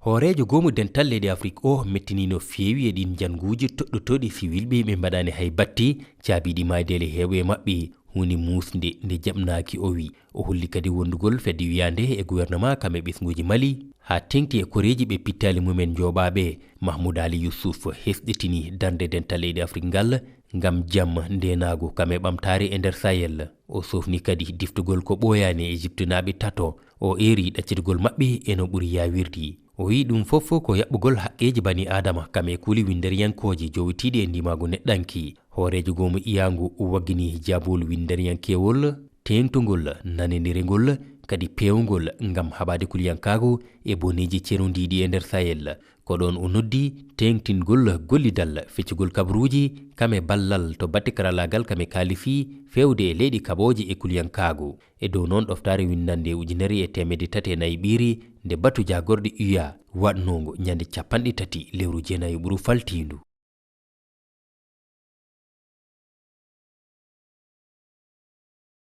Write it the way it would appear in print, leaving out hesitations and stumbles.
Horejo gomu dental leydi Afrique o mettinino feewi e ɗin janguji toɗɗotoɗi fiwilɓe ɓe mbaɗani hay batti caabiɗi maydele heewe maɓɓe huni musde nde jaɓnaki o wi o holli kadi wondugol fedde wiyande e gouvernement kamɓe ɓesguji Mali ha tengti e koreji ɓe pittali mumen joɓaɓe. Mahmoud Ali Youssouf hesɗitini darde dental leydi Afrique ngal ngam jam ndenago kamɓe ɓamtare e nder Sahel. O sofni kadi diftugol ko ɓoyani Égypte naɓe tato o eri ɗaccitgol maɓɓe eno ɓuuri yawirdi. O wi ɗum fof ko yaɓɓugol haqqeji bani adama kame kuli winderiyankoji jowitiɗi e ndimago neɗɗanki. Horejo gomu iyangu waggini jabol winderiyankewol tengtugol nanedirgol kadi pewgol ngam haɓade kuliyankago e boneji cerodiɗi e nder Sahel. Ko ɗon o noddi tengtingol gollidal feccugol kabruji kame ballal to batte karalagal kame kalifi fewde e leyɗi kaɓoji e kuliyankago. E dow noon ɗoftare windande 1304 nde batu jagorɗe UA waɗnogo ñande 30 lewru jeenayi ɓuru faltindu.